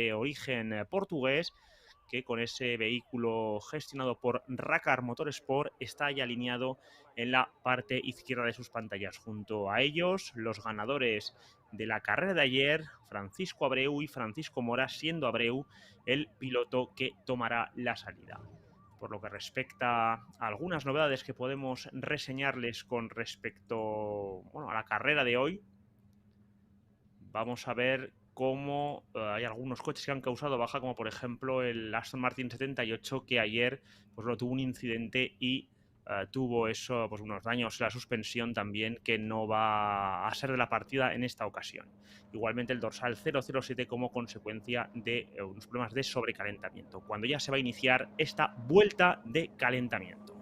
de origen portugués, que con ese vehículo gestionado por Racar Motorsport está ya alineado en la parte izquierda de sus pantallas. Junto a ellos, los ganadores de la carrera de ayer, Francisco Abreu y Francisco Mora, siendo Abreu el piloto que tomará la salida. Por lo que respecta a algunas novedades que podemos reseñarles con respecto, a la carrera de hoy, vamos a ver cómo hay algunos coches que han causado baja, como por ejemplo el Aston Martin 78, que ayer lo tuvo un incidente y tuvo unos daños en la suspensión también, que no va a ser de la partida en esta ocasión. Igualmente el dorsal 007 como consecuencia de unos problemas de sobrecalentamiento, cuando ya se va a iniciar esta vuelta de calentamiento.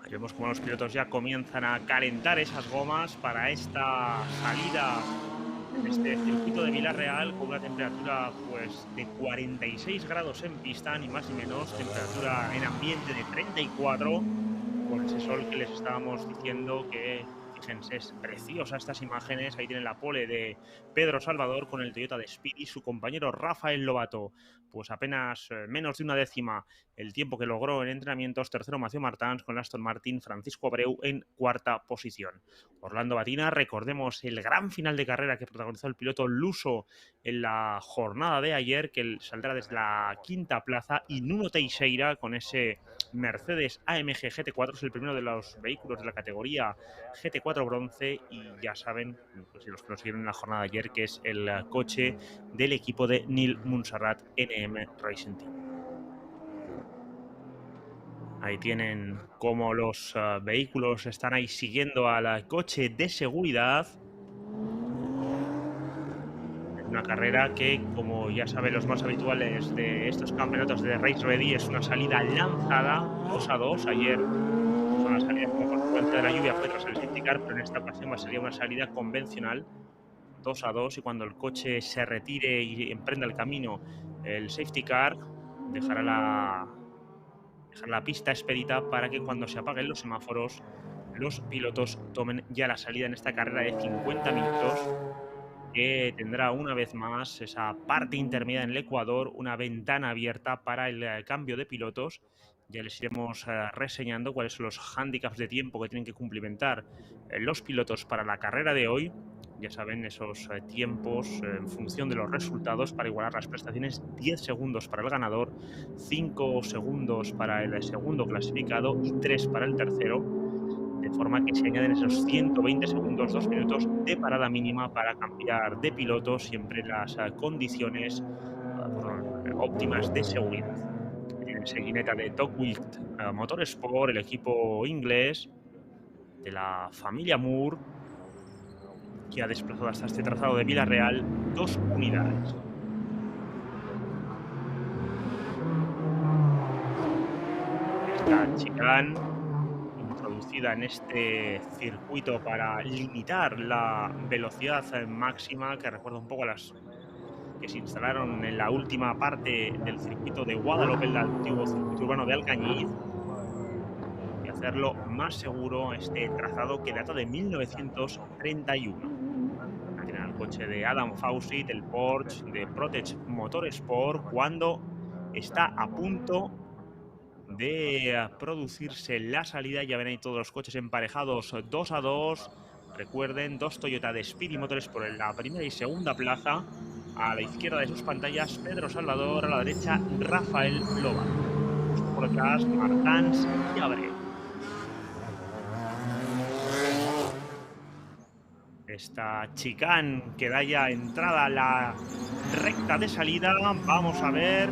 Ahí vemos como los pilotos ya comienzan a calentar esas gomas para esta salida en este circuito de Vila-real, con una temperatura de 46 grados en pista, ni más ni menos, temperatura en ambiente de 34, con ese sol que les estábamos diciendo que, fíjense, es preciosa estas imágenes. Ahí tienen la pole de Pedro Salvador con el Toyota de Speedy, su compañero Rafael Lobato, pues apenas menos de una décima el tiempo que logró en entrenamientos. Tercero Mathieu Martins con el Aston Martin, Francisco Abreu en cuarta posición. Orlando Batina, recordemos el gran final de carrera que protagonizó el piloto luso en la jornada de ayer, que saldrá desde la quinta plaza, y Nuno Teixeira con ese Mercedes AMG GT4, es el primero de los vehículos de la categoría GT4 bronce, y ya saben, pues si los que lo siguieron en la jornada de ayer, que es el coche del equipo de Nil Montserrat NM Racing Team. Ahí tienen cómo los vehículos están ahí siguiendo al coche de seguridad. Una carrera que, como ya saben los más habituales de estos campeonatos de Race Ready, es una salida lanzada 2-2. Ayer una salida como consecuencia de la lluvia fue tras el safety car, pero en esta ocasión sería una salida convencional 2-2, y cuando el coche se retire y emprenda el camino el safety car, dejará la pista expedita para que cuando se apaguen los semáforos los pilotos tomen ya la salida en esta carrera de 50 minutos, que tendrá una vez más esa parte intermedia en el Ecuador, una ventana abierta para el cambio de pilotos. Ya les iremos reseñando cuáles son los hándicaps de tiempo que tienen que cumplimentar los pilotos para la carrera de hoy. Ya saben, esos tiempos en función de los resultados para igualar las prestaciones: 10 segundos para el ganador, 5 segundos para el segundo clasificado y 3 para el tercero, de forma que se añaden esos 120 segundos, 2 minutos de parada mínima para cambiar de piloto, siempre en las condiciones óptimas de seguridad. Tienen seguineta de Tocqueville Motorsport, el equipo inglés de la familia Moore, que ha desplazado hasta este trazado de Vila-real 2 unidades. Esta chicane introducida en este circuito para limitar la velocidad máxima, que recuerda un poco a las que se instalaron en la última parte del circuito de Guadalupe, el antiguo circuito urbano de Alcañiz, y hacerlo más seguro, este trazado que data de 1931. Ahí tienen el coche de Adam Fawcett, el Porsche de Protege Motorsport, cuando está a punto de producirse la salida. Ya ven ahí todos los coches emparejados 2-2. Recuerden, 2 Toyota de Speedy Motors por la primera y segunda plaza. A la izquierda de sus pantallas, Pedro Salvador; a la derecha, Rafael Lobato. Justo por detrás, Martins y Abreu. Esta chicane que da ya entrada a la recta de salida. Vamos a ver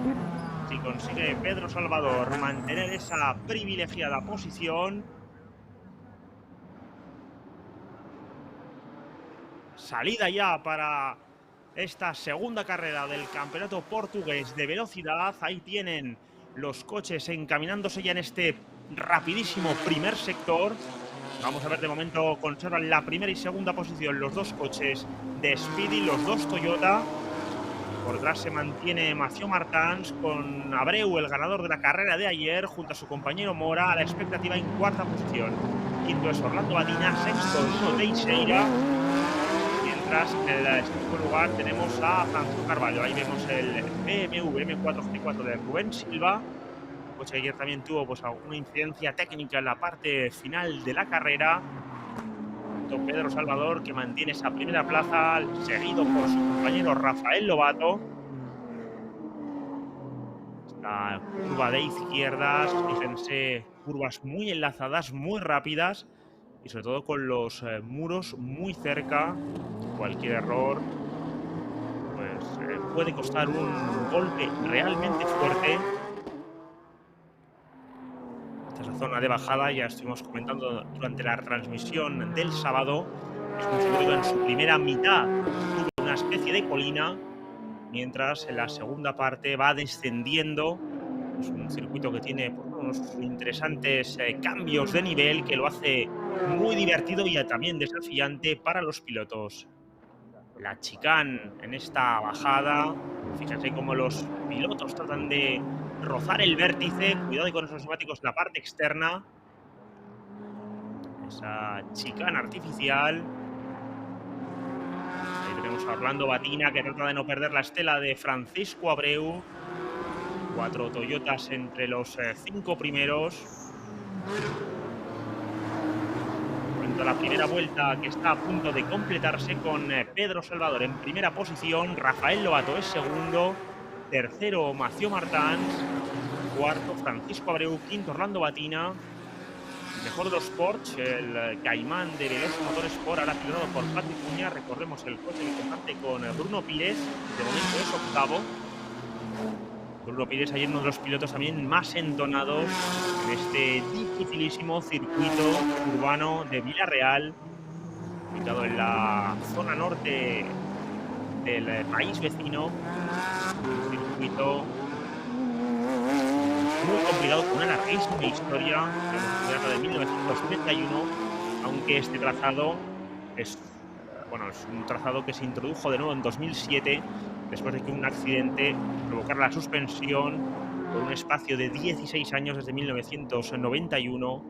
si consigue Pedro Salvador mantener esa privilegiada posición. salida ya para esta segunda carrera del campeonato portugués de velocidad. Ahí tienen los coches encaminándose ya en este rapidísimo primer sector. Vamos a ver, de momento conservan la primera y segunda posición los dos coches de Speedy, los dos Toyota. Por detrás se mantiene Mathieu Martins con Abreu, el ganador de la carrera de ayer, junto a su compañero Mora, a la expectativa en cuarta posición. Quinto es Orlando Batina, sexto Nuno Teixeira. Mientras en el sexto lugar tenemos a Francisco Carvalho. Ahí vemos el BMW M4 G4 de Rubén Silva. El coche que ayer también tuvo pues alguna incidencia técnica en la parte final de la carrera. Pedro Salvador, que mantiene esa primera plaza, seguido por su compañero Rafael Lobato. Esta curva de izquierdas, fíjense, curvas muy enlazadas, muy rápidas y sobre todo con los muros muy cerca. Cualquier error pues puede costar un golpe realmente fuerte. Esta es la zona de bajada, ya estuvimos comentando durante la transmisión del sábado. Es un circuito en su primera mitad sube una especie de colina, mientras en la segunda parte va descendiendo. Es un circuito que tiene pues, unos interesantes cambios de nivel que lo hace muy divertido y también desafiante para los pilotos. La chicane en esta bajada, fíjense cómo los pilotos tratan de rozar el vértice. Cuidado con esos neumáticos en la parte externa. Esa chicane artificial. Ahí tenemos a Orlando Batina, que trata de no perder la estela de Francisco Abreu. 4 Toyotas entre los 5 primeros. En la primera vuelta, que está a punto de completarse, con Pedro Salvador en primera posición, Rafael Lobato es segundo, tercero Mathieu Martins, cuarto Francisco Abreu, quinto Orlando Batina. Mejor de los Porsche, el Caimán de Veloso Motorsport, ahora pilotado por Patrick Cuña. Recordemos el coche que comparte con Bruno Pires, de momento es octavo. Bruno Pires ayer uno de los pilotos también más entonados en este dificilísimo circuito urbano de Vila-real, ubicado en la zona norte del país vecino. Un circuito muy complicado, con una larguísima historia, de 1971, aunque este trazado es un trazado que se introdujo de nuevo en 2007, después de que un accidente provocara la suspensión por un espacio de 16 años, desde 1991,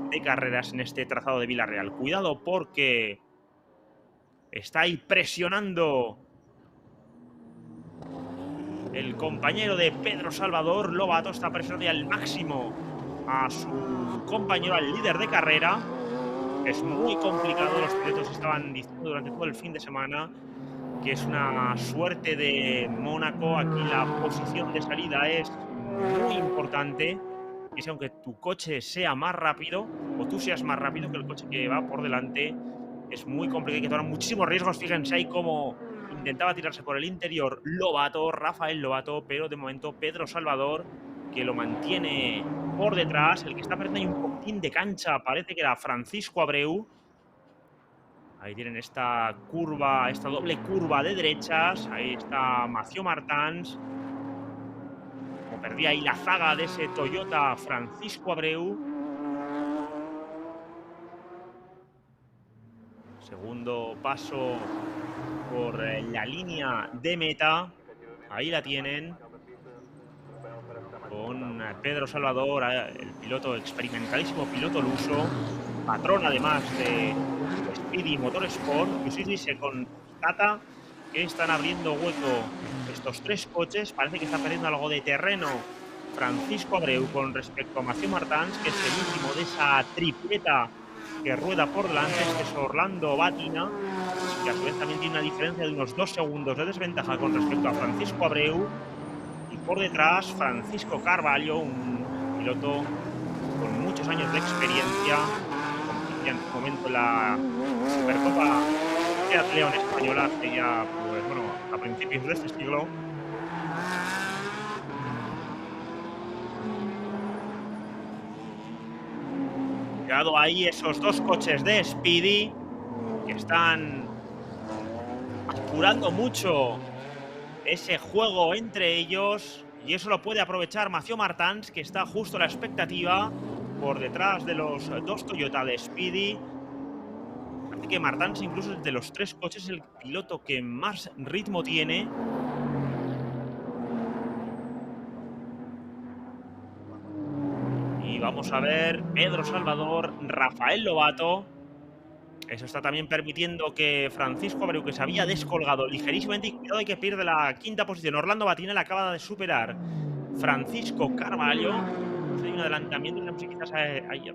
de carreras en este trazado de Vila-real. Cuidado, porque está ahí presionando el compañero de Pedro Salvador. Lobato está presionando al máximo a su compañero, al líder de carrera. Es muy complicado, los pilotos estaban diciendo durante todo el fin de semana que es una suerte de Mónaco. Aquí la posición de salida es muy importante, y es aunque tu coche sea más rápido o tú seas más rápido que el coche que va por delante, es muy complicado, hay que tomar muchísimos riesgos. Fíjense ahí cómo intentaba tirarse por el interior Rafael Lobato, pero de momento Pedro Salvador, que lo mantiene por detrás. El que está perdiendo ahí un poquitín de cancha parece que era Francisco Abreu. Ahí tienen esta curva, esta doble curva de derechas. Ahí está Mathieu Martins. Como perdía ahí la zaga de ese Toyota Francisco Abreu. Segundo paso por la línea de meta. Ahí la tienen, con Pedro Salvador, el piloto experimentadísimo, piloto luso, patrón además de Speedy Motorsport. Y sí, se constata que están abriendo hueco estos tres coches. Parece que está perdiendo algo de terreno Francisco Abreu con respecto a Mathieu Martins, que es el último de esa tripleta que rueda por delante. Este es Orlando Batina, que a su vez también tiene una diferencia de unos 2 segundos de desventaja con respecto a Francisco Abreu. Y por detrás, Francisco Carvalho, un piloto con muchos años de experiencia, competía en su momento en la Supercopa Seat León española, hace ya, pues, a principios de este siglo. Cuidado ahí, esos dos coches de Speedy que están apurando mucho ese juego entre ellos, y eso lo puede aprovechar Mathieu Martins, que está justo a la expectativa por detrás de los dos Toyota de Speedy. Parece que Martins, incluso de los tres coches, es el piloto que más ritmo tiene. Y vamos a ver Pedro Salvador, Rafael Lobato. Eso está también permitiendo que Francisco Abreu, que se había descolgado ligerísimamente, y cuidado, hay que pierde la quinta posición. Orlando Batina le acaba de superar Francisco Carvalho. Hay un adelantamiento, no sé si quizás hay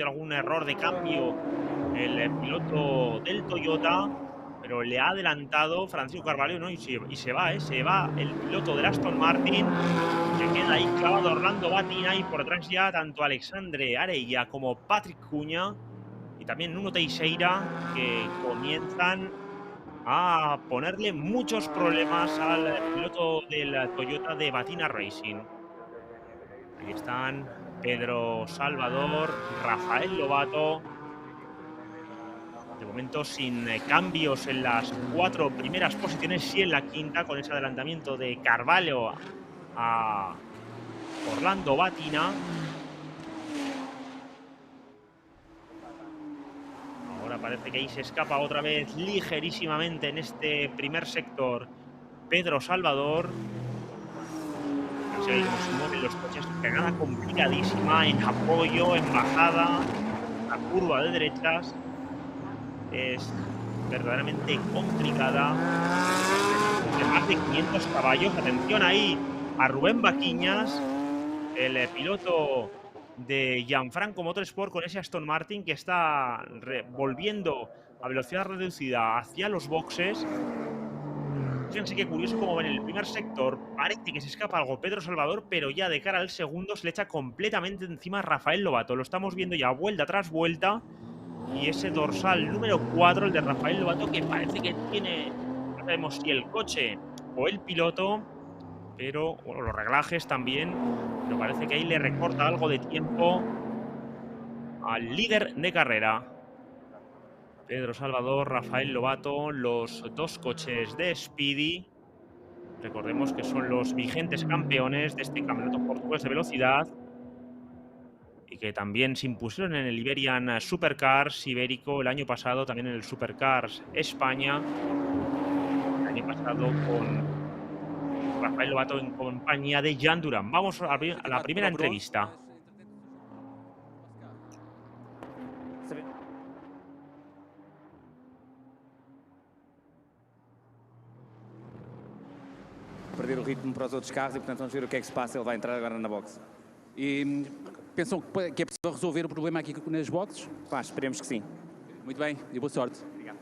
algún error de cambio el piloto del Toyota, pero le ha adelantado Francisco Carvalho, ¿no? Y se va, se va el piloto del Aston Martin. Se queda ahí clavado Orlando Batina, y por detrás ya tanto Alexandre Arella como Patrick Cuña y también Nuno Teixeira, que comienzan a ponerle muchos problemas al piloto del Toyota de Batina Racing. Ahí están Pedro Salvador, Rafael Lobato. De momento sin cambios en las cuatro primeras posiciones, sí en la quinta, con ese adelantamiento de Carvalho a Orlando Batina. Ahora parece que ahí se escapa otra vez ligerísimamente en este primer sector Pedro Salvador. Así es como se mueven los coches, frenada complicadísima en apoyo, en bajada, la curva de derechas es verdaderamente complicada. De más de 500 caballos. Atención ahí a Rubén Vaquiñas, el piloto de Gianfranco Motorsport, con ese Aston Martin que está volviendo a velocidad reducida hacia los boxes. Fíjense qué curioso como en el primer sector parece que se escapa algo Pedro Salvador, pero ya de cara al segundo se le echa completamente encima a Rafael Lobato. Lo estamos viendo ya vuelta tras vuelta. Y ese dorsal número 4, el de Rafael Lobato, que parece que tiene, no sabemos si el coche o el piloto, pero bueno, los reglajes también, pero parece que ahí le recorta algo de tiempo al líder de carrera. Pedro Salvador, Rafael Lobato, los dos coches de Speedy. Recordemos que son los vigentes campeones de este campeonato portugués de velocidad y que también se impusieron en el Iberian Supercars ibérico el año pasado, también en el Supercars España, el año pasado con Rafael Lobato en compañía de Jan Durán. Vamos a la primera entrevista. Perder o ritmo para os outros carros e, portanto, vamos ver o que é que se passa. Ele vai entrar agora na box. E pensam que é possível resolver o problema aqui nas boxes? Pá, esperemos que sim. Muito bem e boa sorte. Obrigado.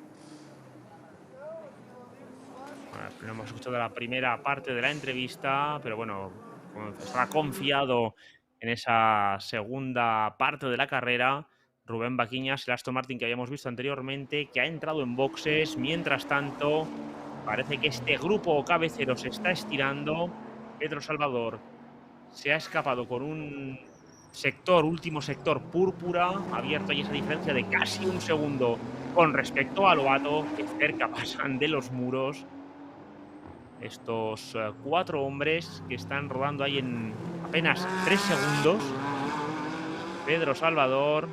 Bueno, hemos escuchado la primera parte de la entrevista, pero bueno, estaba confiado en esa segunda parte de la carrera. Rubén Vaquiñas, el Aston Martin que habíamos visto anteriormente, que ha entrado en boxes. Mientras tanto, parece que este grupo cabecero se está estirando. Pedro Salvador se ha escapado con un sector, último sector púrpura, abierto ahí esa diferencia de casi un segundo con respecto a Lobato, que cerca pasan de los muros. Estos cuatro hombres que están rodando ahí en apenas 3 segundos. Pedro Salvador,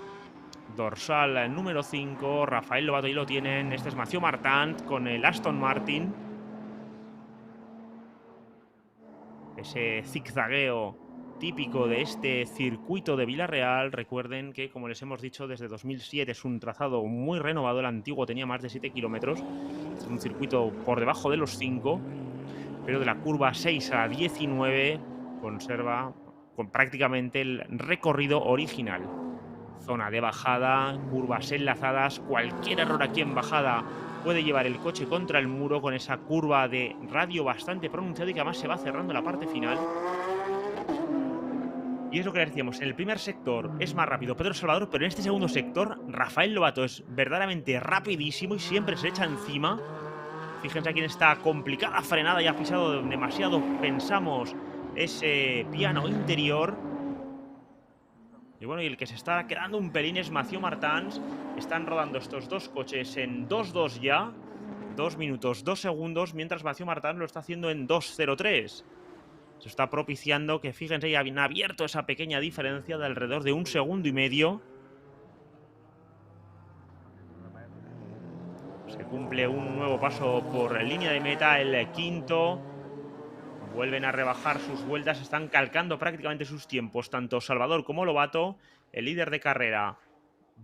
dorsal número 5, Rafael Lobato, ahí lo tienen. Este es Mathieu Martins con el Aston Martin. Ese zigzagueo típico de este circuito de Villarreal. Recuerden que, como les hemos dicho, desde 2007 es un trazado muy renovado. El antiguo tenía más de 7 kilómetros. Es un circuito por debajo de los 5. Pero de la curva 6 a 19 conserva con prácticamente el recorrido original. Zona de bajada, curvas enlazadas. Cualquier error aquí en bajada puede llevar el coche contra el muro, con esa curva de radio bastante pronunciada y que además se va cerrando la parte final. Y es lo que les decíamos, en el primer sector es más rápido Pedro Salvador, pero en este segundo sector Rafael Lobato es verdaderamente rapidísimo y siempre se echa encima. Fíjense aquí en esta complicada frenada, ya ha pisado demasiado, pensamos, ese piano interior. Y bueno, y el que se está quedando un pelín es Mathieu Martins. Están rodando estos dos coches en 2-2 ya. 2 minutos 2 segundos, mientras Mathieu Martin lo está haciendo en 2:03. Se está propiciando que, fíjense, ya han abierto esa pequeña diferencia de alrededor de 1,5 segundos. Se cumple un nuevo paso por línea de meta, el quinto. Vuelven a rebajar sus vueltas, están calcando prácticamente sus tiempos, tanto Salvador como Lobato. El líder de carrera,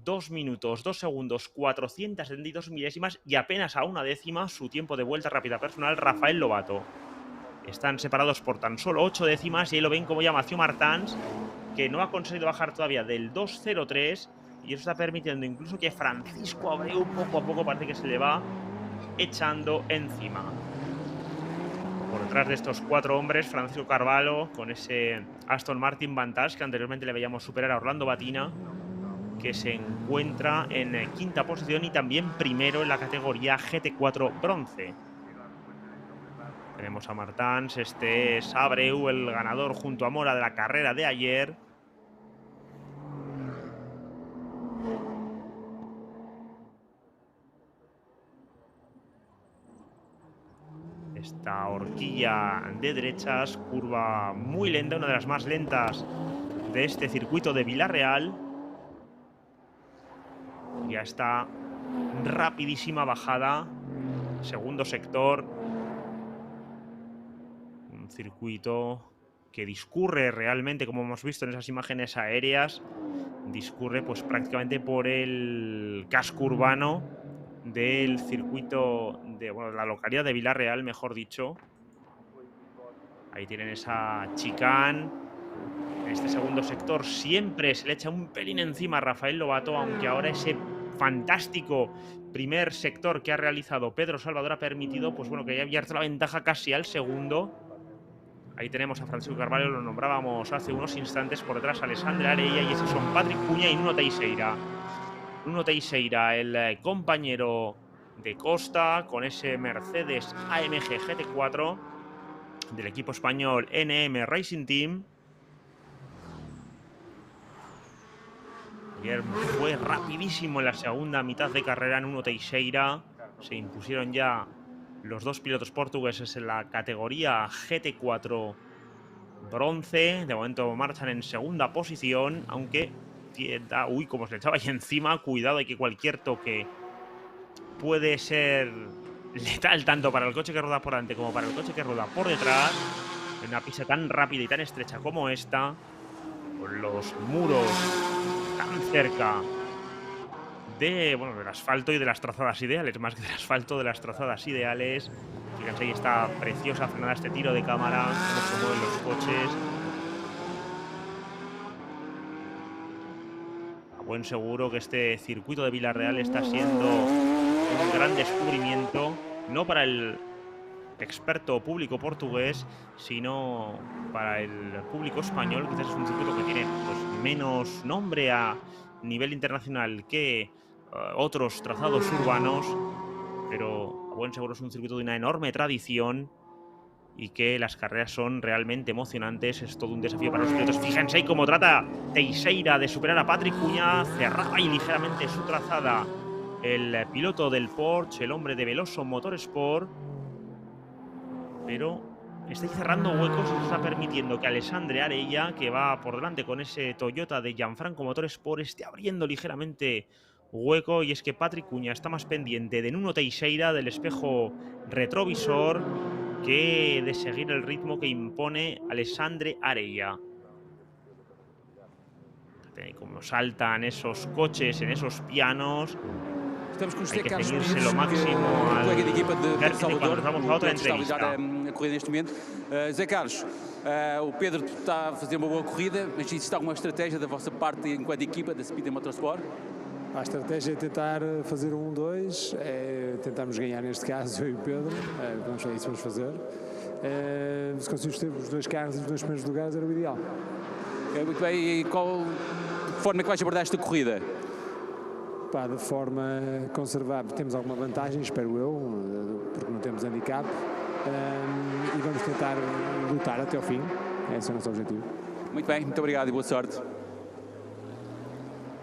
2 minutos 2 segundos 472 milésimas y apenas a una décima su tiempo de vuelta rápida personal, Rafael Lobato. Están separados por tan solo 8 décimas y ahí lo ven como ya Mathieu Martins, que no ha conseguido bajar todavía del 2:03, y eso está permitiendo incluso que Francisco Abreu poco a poco parece que se le va echando encima. Por detrás de estos 4 hombres, Francisco Carvalho con ese Aston Martin Vantage que anteriormente le veíamos superar a Orlando Batina, que se encuentra en quinta posición y también primero en la categoría GT4 bronce. Tenemos a Martins, este es Abreu, el ganador junto a Mora de la carrera de ayer. Esta horquilla de derechas, curva muy lenta, una de las más lentas de este circuito de Villarreal. Ya está rapidísima bajada, segundo sector. Un circuito que discurre realmente, como hemos visto en esas imágenes aéreas, discurre pues prácticamente por el casco urbano del circuito de, bueno, la localidad de Villarreal, mejor dicho. Ahí tienen esa chicane. En este segundo sector siempre se le echa un pelín encima a Rafael Lobato, aunque ahora ese fantástico primer sector que ha realizado Pedro Salvador ha permitido, pues bueno, que haya abierto la ventaja casi al segundo. Ahí tenemos a Francisco Carvalho, lo nombrábamos hace unos instantes, por detrás Alessandra Arella, y esos son Patrick Cuña y Nuno Teixeira. Nuno Teixeira, el compañero de Costa, con ese Mercedes AMG GT4 del equipo español NM Racing Team. Ayer fue rapidísimo en la segunda mitad de carrera. Nuno Teixeira, se impusieron ya los 2 pilotos portugueses en la categoría GT4 bronce. De momento marchan en segunda posición, aunque uy, como se le echaba ahí encima, cuidado, hay que cualquier toque puede ser letal tanto para el coche que rueda por delante como para el coche que rueda por detrás, en una pista tan rápida y tan estrecha como esta, con los muros tan cerca de, bueno, del asfalto y de las trazadas ideales, más que del asfalto, de las trazadas ideales. Fíjense, ahí está preciosa frenada, este tiro de cámara, cómo se mueven los coches. A buen seguro que este circuito de Villarreal está siendo un gran descubrimiento, no para el experto público portugués, sino para el público español. Quizás es un circuito que tiene pues menos nombre a nivel internacional que otros trazados urbanos, pero a buen seguro es un circuito de una enorme tradición y que las carreras son realmente emocionantes. Es todo un desafío para los pilotos. Fíjense cómo trata Teixeira de superar a Patrick Cuña. Cerraba y ligeramente su trazada el piloto del Porsche, el hombre de Veloso Motorsport, pero está cerrando huecos y está permitiendo que Alessandra Arella, que va por delante con ese Toyota de Gianfranco Motorsport, esté abriendo ligeramente hueco. Y es que Patrick Cuña está más pendiente de Nuno Teixeira, del espejo retrovisor, que de seguir el ritmo que impone Alessandra Arella. Como saltan esos coches en esos pianos. Estamos com os Hay que Carlos ceñirse lo Pires, máximo o al colega de equipa de vértice Salvador, cuando nos vamos a outra que está a entrevista. liderar a corrida neste momento. Zé Carlos, o Pedro está a fazer uma boa corrida, mas existe alguma estratégia da vossa parte enquanto equipa da Speed Motorsport? A estratégia é tentar fazer 1-2, tentarmos ganhar neste caso eu e o Pedro, vamos ver isso, vamos fazer. Se conseguimos ter os 2 carros e os 2 primeiros lugares era o ideal. Muito bem, e qual forma é que vais abordar esta corrida? Pá, de forma conservar, temos alguma vantagem, espero eu, porque não temos handicap, e vamos tentar lutar até ao fim, esse é o nosso objetivo. Muito bem, muito obrigado e boa sorte.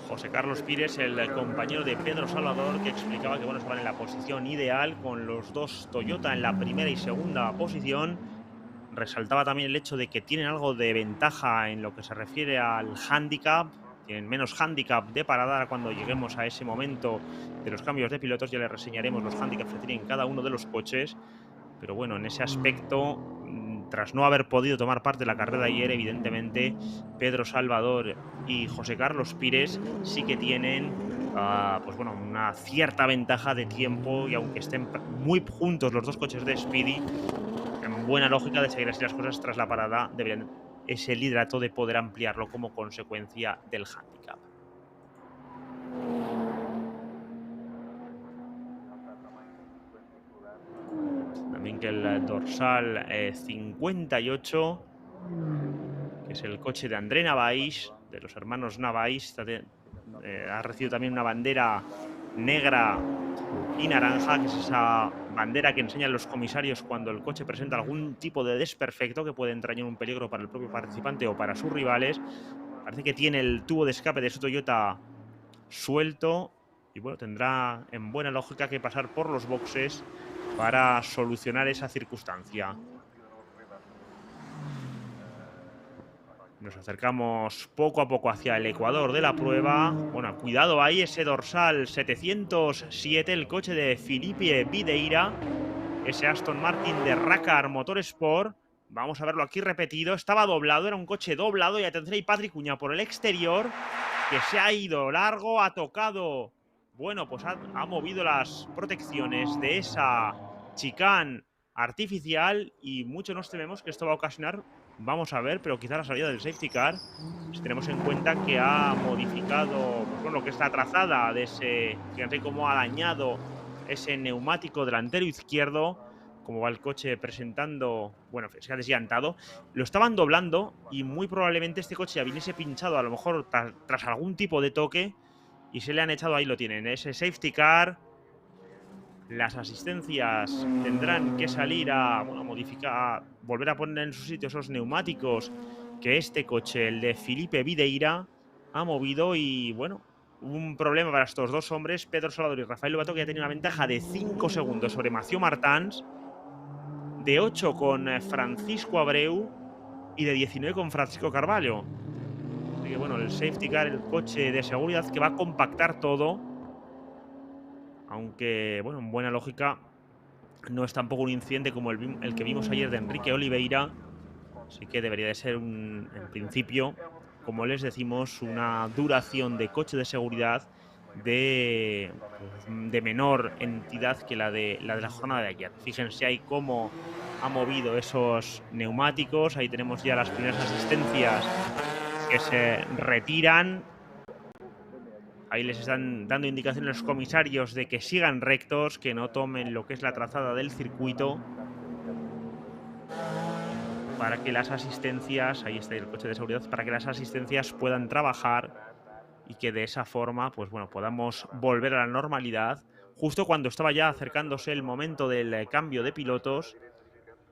José Carlos Pires, el compañero de Pedro Salvador, que explicaba que bueno, estaban en la posición ideal con los dos Toyota en la primera y segunda posición. Resaltaba también el hecho de que tienen algo de ventaja en lo que se refiere al handicap. Tienen menos handicap de parada. Ahora cuando lleguemos a ese momento de los cambios de pilotos ya les reseñaremos los handicaps que tienen cada uno de los coches. Pero bueno, en ese aspecto, tras no haber podido tomar parte de la carrera de ayer, evidentemente Pedro Salvador y José Carlos Pires sí que tienen pues bueno, una cierta ventaja de tiempo, y aunque estén muy juntos los dos coches de Speedy, en buena lógica de seguir así las cosas tras la parada, deberían ese liderato de poder ampliarlo como consecuencia del handicap. También que el dorsal 58, que es el coche de André Navais, de los hermanos Navais, ha recibido también una bandera negra y naranja, que es esa bandera que enseñan los comisarios cuando el coche presenta algún tipo de desperfecto que puede entrañar un peligro para el propio participante o para sus rivales. Parece que tiene el tubo de escape de su Toyota suelto y bueno, tendrá en buena lógica que pasar por los boxes para solucionar esa circunstancia. Nos acercamos poco a poco hacia el ecuador de la prueba. Bueno, cuidado ahí, ese dorsal 707, el coche de Filipe Videira, ese Aston Martin de Racar Motorsport. Vamos a verlo aquí repetido. Estaba doblado, era un coche doblado, y atención, y Patrick Cuña por el exterior, que se ha ido largo, ha tocado. Bueno, pues ha movido las protecciones de esa chicane artificial y mucho nos tememos que esto va a ocasionar, vamos a ver, pero quizá la salida del safety car, si tenemos en cuenta que ha modificado pues, bueno, lo que es la trazada de ese, fíjense cómo ha dañado ese neumático delantero izquierdo, como va el coche presentando, bueno, se ha desllantado, lo estaban doblando y muy probablemente este coche ya viniese pinchado a lo mejor tras algún tipo de toque y se le han echado, ahí lo tienen, ese safety car. Las asistencias tendrán que salir a, bueno, a modificar, volver a poner en su sitio esos neumáticos que este coche, el de Filipe Videira, ha movido. Y bueno, un problema para estos dos hombres, Pedro Salvador y Rafael Lobato, que ya tenía una ventaja de 5 segundos sobre Mathieu Martins, de 8 con Francisco Abreu y de 19 con Francisco Carvalho. Así que bueno, el safety car, el coche de seguridad que va a compactar todo. Aunque, bueno, en buena lógica no es tampoco un incidente como el que vimos ayer de Enrique Oliveira. Así que debería de ser, en principio, como les decimos, una duración de coche de seguridad de menor entidad que la de la jornada de ayer. Fíjense ahí cómo ha movido esos neumáticos. Ahí tenemos ya las primeras asistencias que se retiran. Ahí les están dando indicaciones a los comisarios de que sigan rectos, que no tomen lo que es la trazada del circuito, para que las asistencias, ahí está el coche de seguridad, para que las asistencias puedan trabajar y que de esa forma, pues bueno, podamos volver a la normalidad. Justo cuando estaba ya acercándose el momento del cambio de pilotos,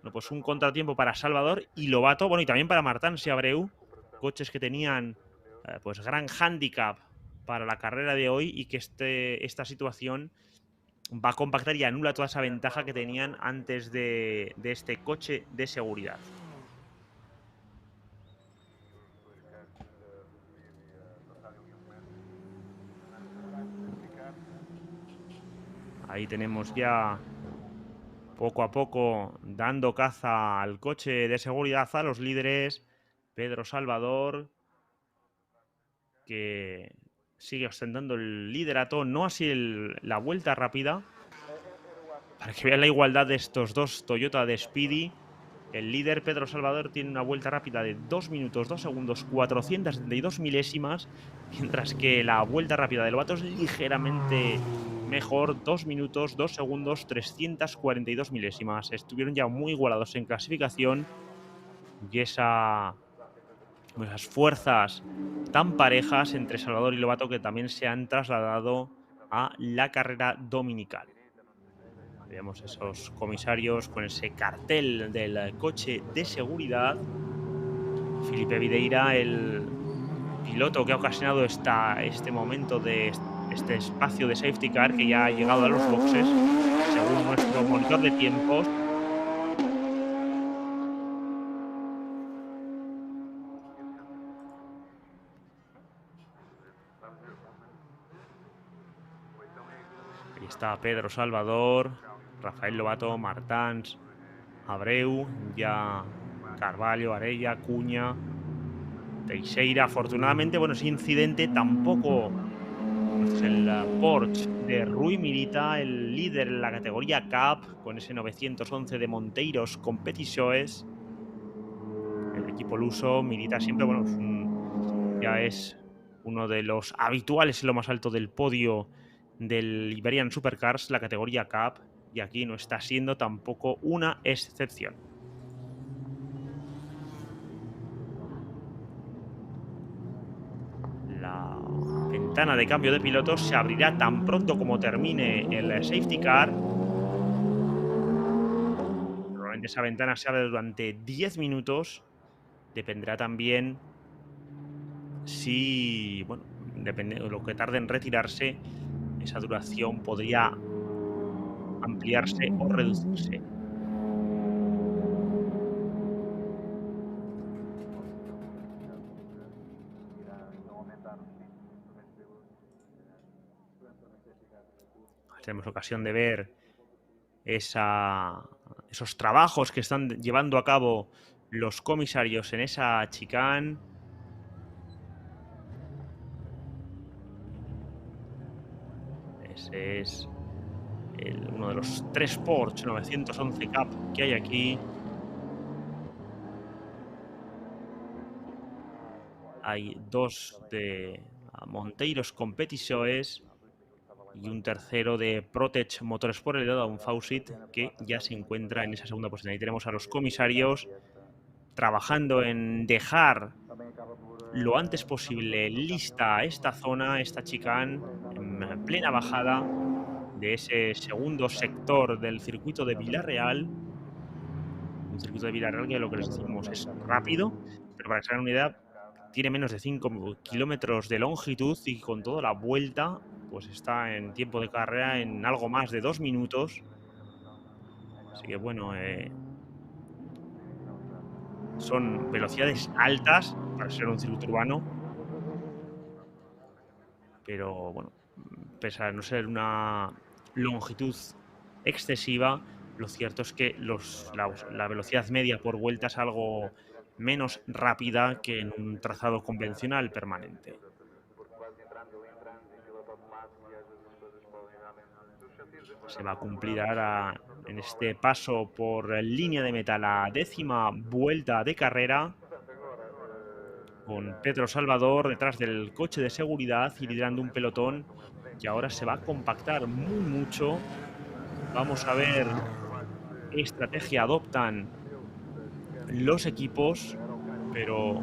bueno, pues un contratiempo para Salvador y Lobato, bueno, y también para Martins y Abreu, coches que tenían pues gran hándicap para la carrera de hoy, y que esta situación va a compactar y anula toda esa ventaja que tenían antes de este coche de seguridad. Ahí tenemos ya poco a poco dando caza al coche de seguridad a los líderes. Pedro Salvador, que sigue ostentando el liderato, no así la vuelta rápida. Para que vean la igualdad de estos dos Toyota de Speedy, el líder Pedro Salvador tiene una vuelta rápida de 2 minutos, 2 segundos, 472 milésimas, mientras que la vuelta rápida de Lobato es ligeramente mejor, 2 minutos, 2 segundos, 342 milésimas. Estuvieron ya muy igualados en clasificación y esas fuerzas tan parejas entre Salvador y Lobato que también se han trasladado a la carrera dominical. Veamos esos comisarios con ese cartel del coche de seguridad. Filipe Videira, el piloto que ha ocasionado este momento de este espacio de safety car, que ya ha llegado a los boxes, según nuestro monitor de tiempos. Ahí está Pedro Salvador, Rafael Lobato, Martans, Abreu, ya Carvalho, Arella, Cuña, Teixeira. Afortunadamente, bueno, ese incidente tampoco. Este es el Porsche de Rui Mirita, el líder en la categoría Cup, con ese 911 de Monteiros Competiciones. El equipo luso, Mirita siempre, bueno, ya es uno de los habituales en lo más alto del podio del Iberian Supercars, la categoría Cup, y aquí no está siendo tampoco una excepción. La ventana de cambio de pilotos se abrirá tan pronto como termine el safety car. Probablemente esa ventana se abre durante 10 minutos. Dependerá también si, bueno, depende de lo que tarde en retirarse, esa duración podría ampliarse o reducirse. Tenemos ocasión de ver esos trabajos que están llevando a cabo los comisarios en esa chicane. Ese es uno de los 3 Porsche 911 Cup que hay aquí. Hay 2 de Monteiros Competiciones y un tercero de Protech Motorsport, heredado a un Faucet, que ya se encuentra en esa segunda posición. Ahí tenemos a los comisarios trabajando en dejar lo antes posible lista esta zona, esta chicane, en plena bajada de ese segundo sector del circuito de Villarreal. Un circuito de Villarreal que lo que les decimos es rápido, pero para que se hagan una idea, tiene menos de 5 kilómetros de longitud y con toda la vuelta, pues está en tiempo de carrera en algo más de 2 minutos. Así que bueno, son velocidades altas para ser un circuito urbano, pero bueno, pese a no ser una longitud excesiva, lo cierto es que la velocidad media por vuelta es algo menos rápida que en un trazado convencional permanente. Se va a cumplir ahora en este paso por línea de meta la 10ª vuelta de carrera, con Pedro Salvador detrás del coche de seguridad y liderando un pelotón que ahora se va a compactar muy mucho. Vamos a ver qué estrategia adoptan los equipos, pero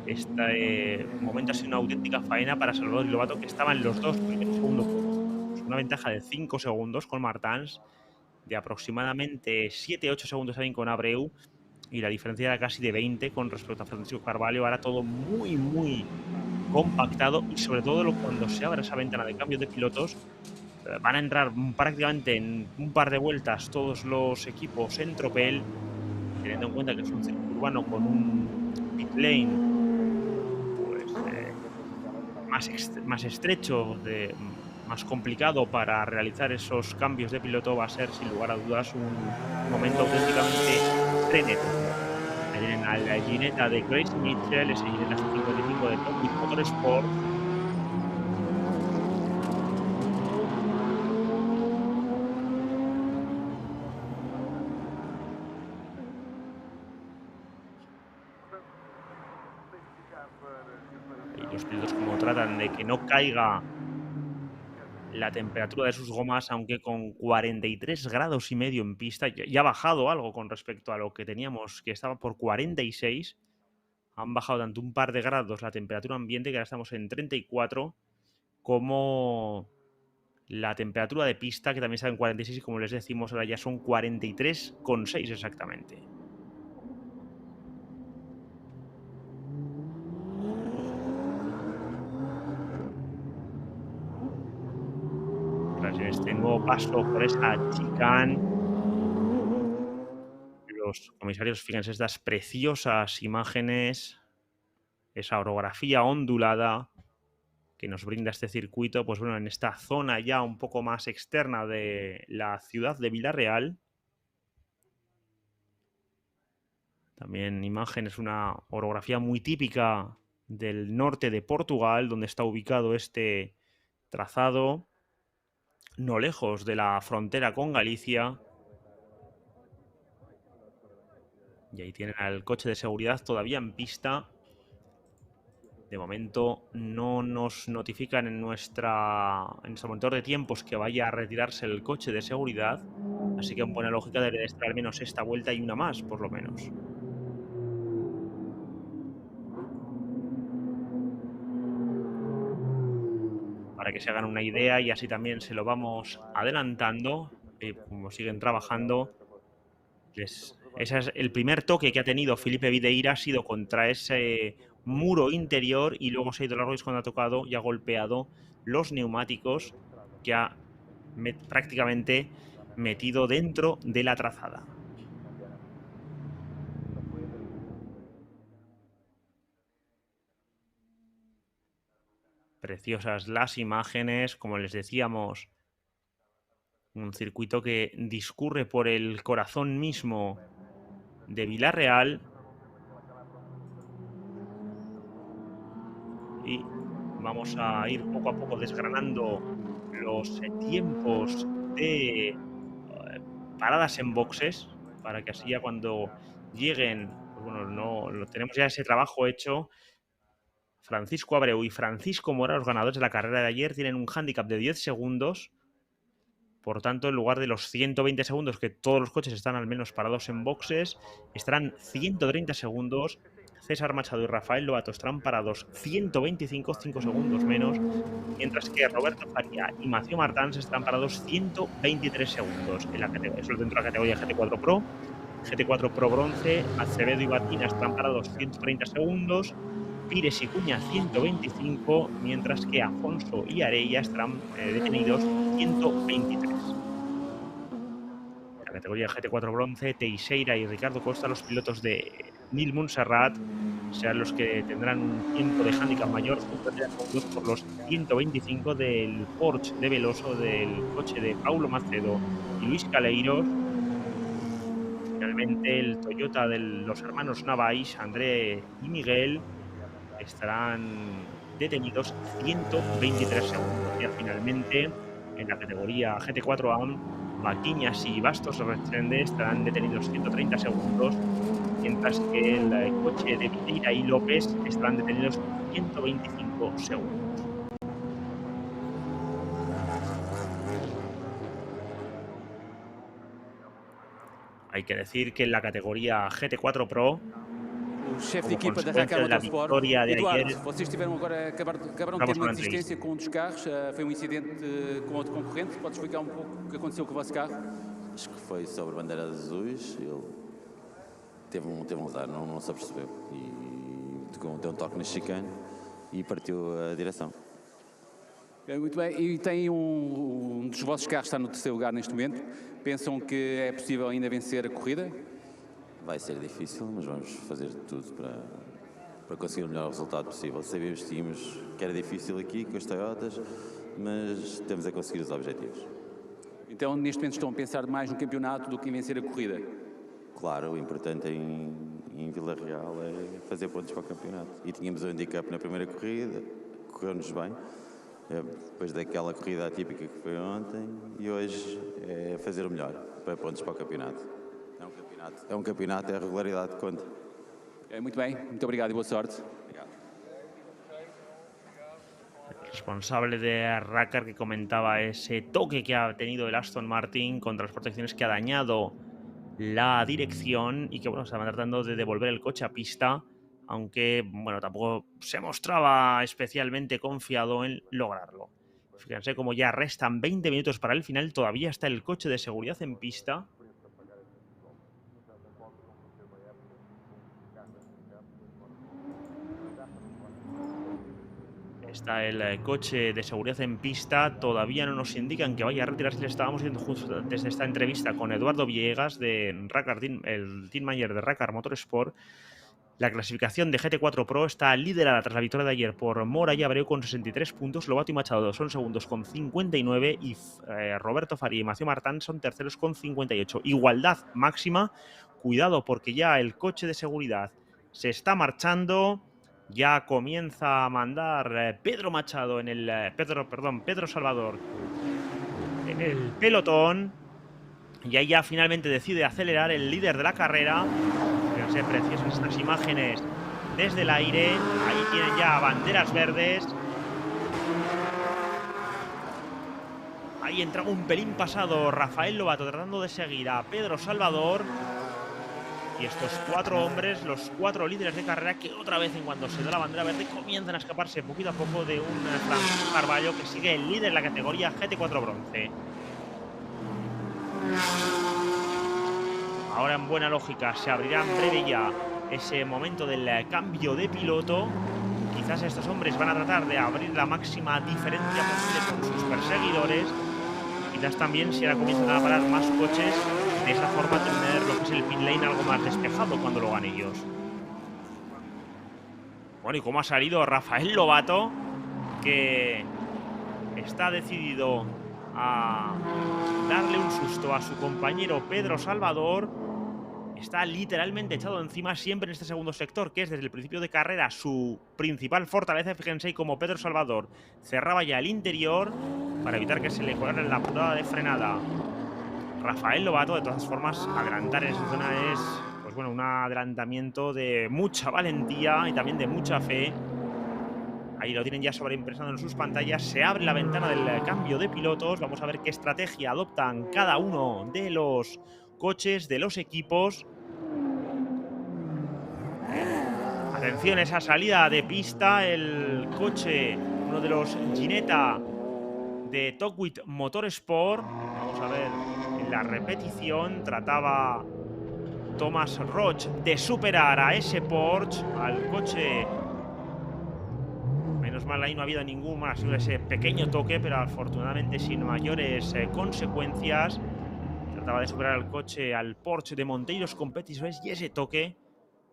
este momento ha sido una auténtica faena para Salvador y Lobato, que estaban los dos primero y segundo puestos. Una ventaja de 5 segundos con Martans, de aproximadamente 7-8 segundos también con Abreu, y la diferencia era casi de 20 con respecto a Francisco Carvalho. Ahora todo muy, muy compactado, y sobre todo cuando se abra esa ventana de cambio de pilotos, van a entrar prácticamente en un par de vueltas todos los equipos en tropel, teniendo en cuenta que es un circuito urbano con un pit lane pues más estrecho, más complicado para realizar esos cambios de piloto. Va a ser sin lugar a dudas un momento auténticamente frenético. Ahí tienen a la Ginetta de Grace Mitchell, ese Ginetta 55 de Top Gear Motorsport. Y los pilotos como tratan de que no caiga la temperatura de sus gomas, aunque con 43 grados y medio en pista, ya ha bajado algo con respecto a lo que teníamos, que estaba por 46. Han bajado tanto un par de grados la temperatura ambiente, que ahora estamos en 34, como la temperatura de pista, que también está en 46, y como les decimos, ahora ya son 43,6 exactamente. tras este nuevo paso por esa chicane. Los comisarios, fíjense estas preciosas imágenes, esa orografía ondulada que nos brinda este circuito, pues bueno, en esta zona ya un poco más externa de la ciudad de Vila-real. También imágenes, una orografía muy típica del norte de Portugal, donde está ubicado este trazado, no lejos de la frontera con Galicia. Y ahí tienen al coche de seguridad todavía en pista. De momento no nos notifican en nuestro monitor de tiempos que vaya a retirarse el coche de seguridad, así que en buena lógica debe de estar al menos esta vuelta y una más, por lo menos. Para que se hagan una idea y así también se lo vamos adelantando, como siguen trabajando. Ese es el primer toque que ha tenido Filipe Videira, ha sido contra ese muro interior y luego se ha ido largo cuando ha tocado y ha golpeado los neumáticos que ha prácticamente metido dentro de la trazada. Preciosas las imágenes, como les decíamos, un circuito que discurre por el corazón mismo de Vila-real. Y vamos a ir poco a poco desgranando los tiempos de paradas en boxes, para que así ya cuando lleguen, pues bueno, no tenemos ya ese trabajo hecho. Francisco Abreu y Francisco Mora, los ganadores de la carrera de ayer, tienen un hándicap de 10 segundos. Por tanto, en lugar de los 120 segundos que todos los coches están al menos parados en boxes, estarán 130 segundos. César Machado y Rafael Lobato estarán parados 125, 5 segundos menos, mientras que Roberto Faria y Mathieu Martins estarán parados 123 segundos en la categoría, eso dentro de la categoría GT4 Pro. GT4 Pro Bronce, Acevedo y Batina estarán parados 130 segundos, Pires y Cuña 125, mientras que Afonso y Arella estarán detenidos 123. En la categoría GT4 Bronce, Teixeira y Ricardo Costa, los pilotos de Nil Montserrat, serán los que tendrán un tiempo de hándicap mayor, 130 segundos por los 125 del Porsche de Veloso, del coche de Paulo Macedo y Luis Caleiros. Finalmente, el Toyota de los hermanos Navais, André y Miguel, estarán detenidos 123 segundos. Ya finalmente, en la categoría GT4 AM, Maquiñas y Bastos Rechende estarán detenidos 130 segundos, mientras que el coche de Videira y López estarán detenidos 125 segundos. Hay que decir que en la categoría GT4 Pro, O chefe de como equipa da consecuencia Racar de la Motorsport. victoria de Eduardo, ayer, vocês tiveram agora, acabaram de ter vamos a uma una entrevista. desistência com um dos carros, foi um incidente com outro concorrente. Podes explicar um pouco o que aconteceu com o vosso carro? Acho que foi sobre bandeiras azuis, ele teve um azar, não se apercebeu e deu um toque na chicane e partiu a direção. Muito bem, e tem um dos vossos carros está no terceiro lugar neste momento. Pensam que é possível ainda vencer a corrida? Vai ser difícil, mas vamos fazer tudo para conseguir o melhor resultado possível. Sabíamos que tínhamos que era difícil aqui com as Toyotas, mas temos a conseguir os objetivos. Então, neste momento estão a pensar mais no campeonato do que em vencer a corrida? Claro, o importante em Vila Real é fazer pontos para o campeonato. E tínhamos o handicap na primeira corrida, correu-nos bem, depois daquela corrida atípica que foi ontem, e hoje é fazer o melhor para pontos para o campeonato. É um campeonato, é a regularidade que conta. Muito bem, muito obrigado e boa sorte. Responsable de Racar, que comentaba ese toque que ha tenido el Aston Martin contra las protecciones, que ha dañado la dirección y que bueno, se va tratando de devolver el coche a pista, aunque bueno, tampoco se mostraba especialmente confiado en lograrlo. Fíjense como ya restan 20 minutos para el final, todavía está el coche de seguridad en pista. Está el coche de seguridad en pista. Todavía no nos indican que vaya a retirarse. Le estábamos viendo justo desde esta entrevista con Eduardo Villegas, de Racar, el team manager de Racar Motorsport. La clasificación de GT4 Pro está liderada tras la victoria de ayer por Mora y Abreu con 63 puntos. Lobato y Machado son segundos con 59 y Roberto Faria y Mathieu Martin son terceros con 58. Igualdad máxima. Cuidado porque ya el coche de seguridad se está marchando. Ya comienza a mandar Pedro Machado en el Pedro Salvador en el pelotón. Y ahí ya finalmente decide acelerar el líder de la carrera. Fíjense, preciosas estas imágenes desde el aire. Ahí tienen ya banderas verdes. Ahí entraba un pelín pasado Rafael Lobato tratando de seguir a Pedro Salvador. Y estos 4 hombres, los 4 líderes de carrera, que otra vez en cuanto se da la bandera verde comienzan a escaparse poquito a poco de un Francisco Carballo que sigue el líder en la categoría GT4 bronce. Ahora en buena lógica se abrirá en breve ya ese momento del cambio de piloto. Quizás estos hombres van a tratar de abrir la máxima diferencia posible con sus perseguidores. Quizás también si ahora comienzan a parar más coches, de esa forma tener lo que es el pit lane algo más despejado cuando lo hagan ellos. Bueno, y cómo ha salido Rafael Lobato, que está decidido a darle un susto a su compañero Pedro Salvador. Está literalmente echado encima siempre en este segundo sector, que es desde el principio de carrera su principal fortaleza. Fíjense como Pedro Salvador cerraba ya el interior para evitar que se le colara en la puntada de frenada Rafael Lobato. De todas formas, adelantar en esa zona es, pues bueno, un adelantamiento de mucha valentía y también de mucha fe. Ahí lo tienen ya sobreimpresado en sus pantallas. Se abre la ventana del cambio de pilotos. Vamos a ver qué estrategia adoptan cada uno de los coches, de los equipos. Atención, esa salida de pista. El coche, uno de los Ginetta de Tocqueville Motorsport. Vamos a ver en la repetición. Trataba Thomas Roche de superar a ese Porsche, al coche. Menos mal ahí no ha habido ningún más, ese pequeño toque, pero afortunadamente sin mayores consecuencias. Trataba de superar al coche, al Porsche de Monteiros Competitors, y ese toque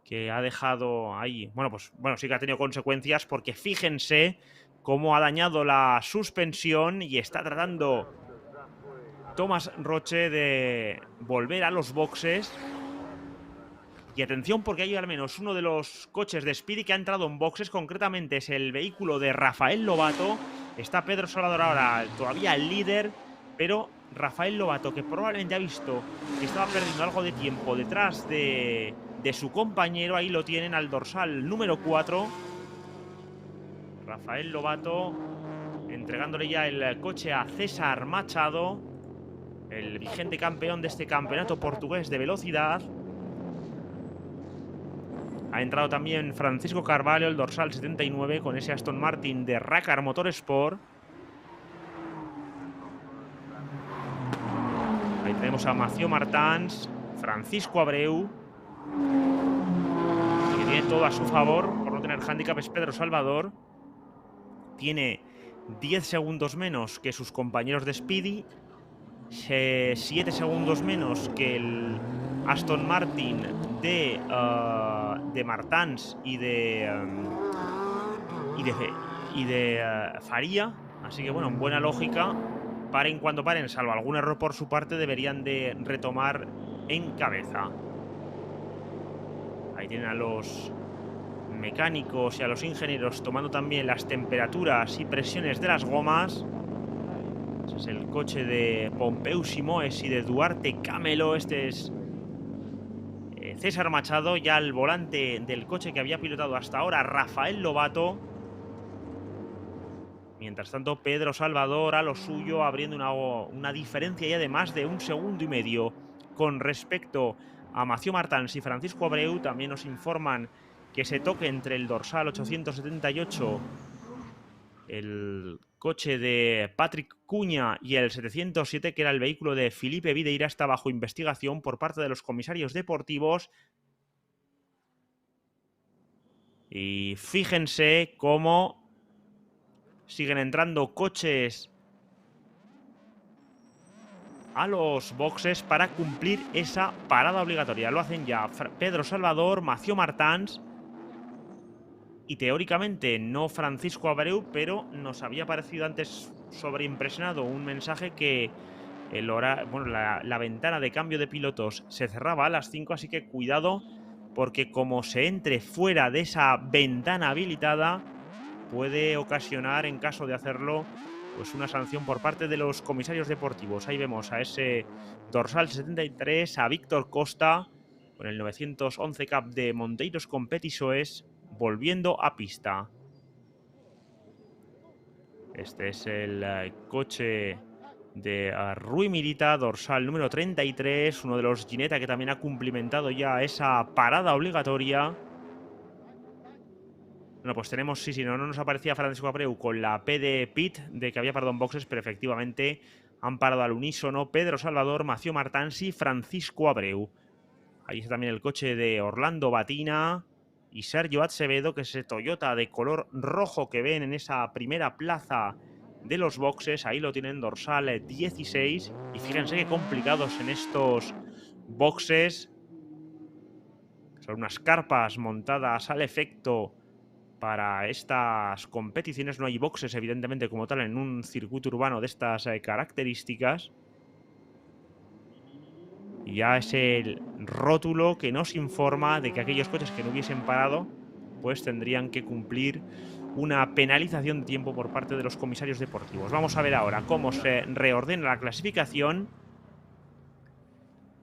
que ha dejado ahí, bueno, sí que ha tenido consecuencias, porque fíjense cómo ha dañado la suspensión y está tratando Thomas Roche de volver a los boxes. Y atención, porque hay al menos uno de los coches de Speedy que ha entrado en boxes. Concretamente es el vehículo de Rafael Lobato. Está Pedro Salvador ahora todavía el líder, pero Rafael Lobato, que probablemente ha visto que estaba perdiendo algo de tiempo detrás de su compañero. Ahí lo tienen al dorsal número 4. Rafael Lobato entregándole ya el coche a César Machado, el vigente campeón de este campeonato portugués de velocidad. Ha entrado también Francisco Carvalho, el dorsal 79, con ese Aston Martin de Racar Motorsport. Ahí tenemos a Mathieu Martins, Francisco Abreu. Que tiene todo a su favor, por no tener handicap, es Pedro Salvador. Tiene 10 segundos menos que sus compañeros de Speedy. 7 segundos menos que el Aston Martin de Martins y de Faria. Así que bueno, en buena lógica, paren cuando paren, salvo algún error por su parte, deberían de retomar en cabeza. Ahí tienen a los mecánicos y a los ingenieros tomando también las temperaturas y presiones de las gomas. Ese es el coche de Pompeu Simoes y de Duarte Camelo. Este es César Machado, ya al volante del coche que había pilotado hasta ahora Rafael Lobato. Mientras tanto, Pedro Salvador a lo suyo, abriendo una diferencia ya de más de 1,5 segundos con respecto a Mathieu Martins y Francisco Abreu. También nos informan que se toque entre el dorsal 878, el coche de Patrick Cuña, y el 707, que era el vehículo de Felipe Videira, está bajo investigación por parte de los comisarios deportivos. Y fíjense cómo Siguen entrando coches a los boxes para cumplir esa parada obligatoria. Lo hacen ya Pedro Salvador, Mathieu Martins y teóricamente no Francisco Abreu, pero nos había parecido antes sobreimpresionado un mensaje que la ventana de cambio de pilotos se cerraba a las 5, así que cuidado, porque como se entre fuera de esa ventana habilitada, puede ocasionar, en caso de hacerlo, pues una sanción por parte de los comisarios deportivos. Ahí vemos a ese dorsal 73, a Víctor Costa, con el 911 Cup de Monteiros Competições, volviendo a pista. Este es el coche de Rui Mirita, dorsal número 33, uno de los Ginetta que también ha cumplimentado ya esa parada obligatoria. Bueno, pues tenemos, sí, no nos aparecía Francisco Abreu con la P de pit de que había parado en boxes, pero efectivamente han parado al unísono Pedro Salvador, Mathieu Martins y Francisco Abreu. Ahí está también el coche de Orlando Batina y Sergio Acevedo, que es ese Toyota de color rojo que ven en esa primera plaza de los boxes. Ahí lo tienen, dorsal 16. Y fíjense qué complicados en estos boxes. Son unas carpas montadas al efecto para estas competiciones. No hay boxes, evidentemente, como tal, en un circuito urbano de estas características. Y ya es el rótulo que nos informa de que aquellos coches que no hubiesen parado, pues tendrían que cumplir una penalización de tiempo por parte de los comisarios deportivos. Vamos a ver ahora cómo se reordena la clasificación.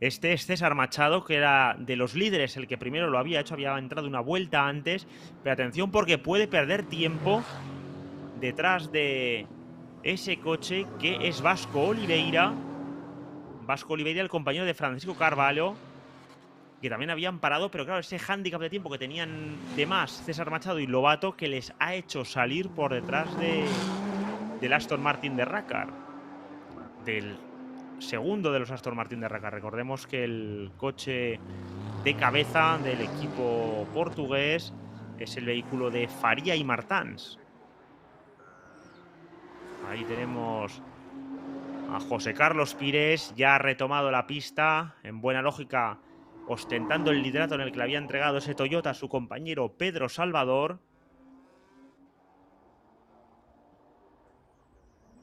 Este es César Machado, que era de los líderes el que primero lo había hecho, había entrado una vuelta antes. Pero atención, porque puede perder tiempo detrás de ese coche que es Vasco Oliveira. Vasco Oliveira, el compañero de Francisco Carvalho, que también habían parado, pero claro, ese hándicap de tiempo que tenían de más César Machado y Lobato, que les ha hecho salir por detrás del Aston Martin de Racar, del segundo de los Aston Martin de Racar. Recordemos que el coche de cabeza del equipo portugués es el vehículo de Faria y Martins. Ahí tenemos a José Carlos Pires, ya ha retomado la pista, en buena lógica, ostentando el liderato en el que le había entregado ese Toyota a su compañero Pedro Salvador.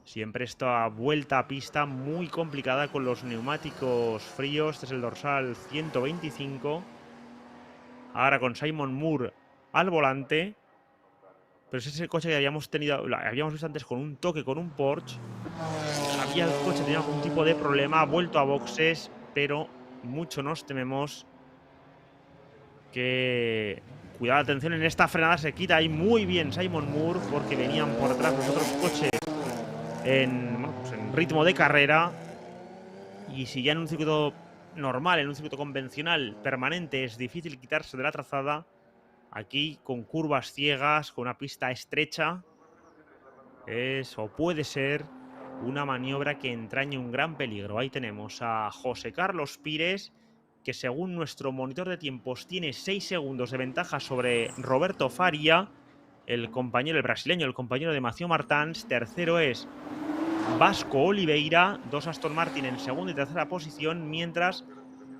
Siempre esta vuelta a pista muy complicada con los neumáticos fríos. Este es el dorsal 125. Ahora con Simon Moore al volante. Pero es ese coche que habíamos visto antes con un toque con un Porsche. Había el coche, tenía algún tipo de problema, ha vuelto a boxes, pero mucho nos tememos que... Cuidado, atención, en esta frenada se quita ahí muy bien Simon Moore, porque venían por detrás los otros coches en ritmo de carrera. Y si ya en un circuito normal, en un circuito convencional permanente, es difícil quitarse de la trazada, aquí con curvas ciegas, con una pista estrecha, es o puede ser una maniobra que entraña un gran peligro. Ahí tenemos a José Carlos Pires, que según nuestro monitor de tiempos tiene 6 segundos de ventaja sobre Roberto Faria, el brasileño, el compañero de Mathieu Martins. Tercero es Vasco Oliveira, 2 Aston Martin en segunda y tercera posición, mientras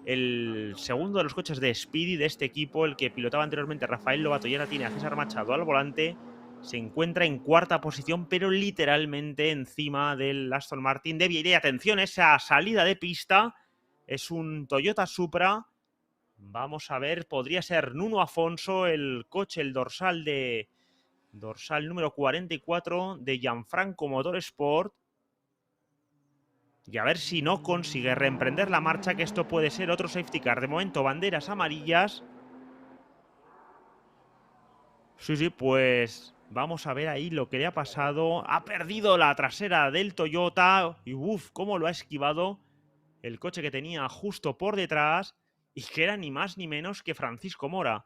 el segundo de los coches de Speedy de este equipo, el que pilotaba anteriormente Rafael Lobato y ahora tiene a César Machado al volante, se encuentra en cuarta posición, pero literalmente encima del Aston Martin de Vieira. Y atención, esa salida de pista es un Toyota Supra. Vamos a ver, podría ser Nuno Afonso, el coche, el dorsal número 44 de Gianfranco Motorsport. Y a ver si no consigue reemprender la marcha, que esto puede ser otro safety car. De momento, banderas amarillas. Sí, pues vamos a ver ahí lo que le ha pasado. Ha perdido la trasera del Toyota. Y uff, cómo lo ha esquivado el coche que tenía justo por detrás. Y que era ni más ni menos que Francisco Mora.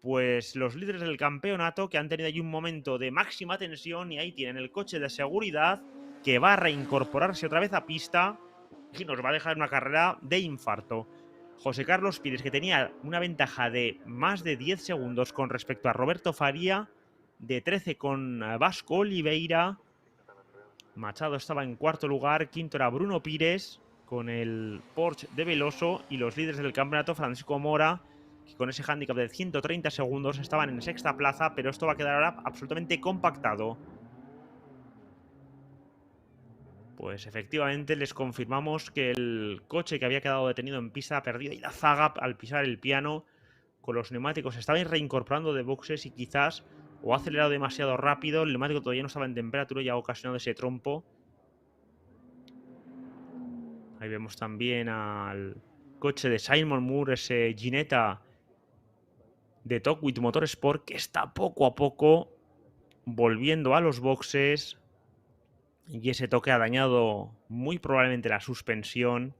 Pues los líderes del campeonato, que han tenido ahí un momento de máxima tensión. Y ahí tienen el coche de seguridad, que va a reincorporarse otra vez a pista y nos va a dejar una carrera de infarto. José Carlos Pires, que tenía una ventaja de más de 10 segundos con respecto a Roberto Faria, de 13 con Vasco Oliveira. Machado estaba en cuarto lugar, quinto era Bruno Pires con el Porsche de Veloso, y los líderes del campeonato, Francisco Mora, que con ese hándicap de 130 segundos estaban en sexta plaza, pero esto va a quedar ahora absolutamente compactado. Pues efectivamente les confirmamos que el coche que había quedado detenido en pista ha perdido y la zaga al pisar el piano con los neumáticos. Se estaba reincorporando de boxes y quizás o ha acelerado demasiado rápido, el neumático todavía no estaba en temperatura y ha ocasionado ese trompo. Ahí vemos también al coche de Simon Moore, ese Ginetta de Tockwit Motorsport, que está poco a poco volviendo a los boxes. Y ese toque ha dañado muy probablemente la suspensión.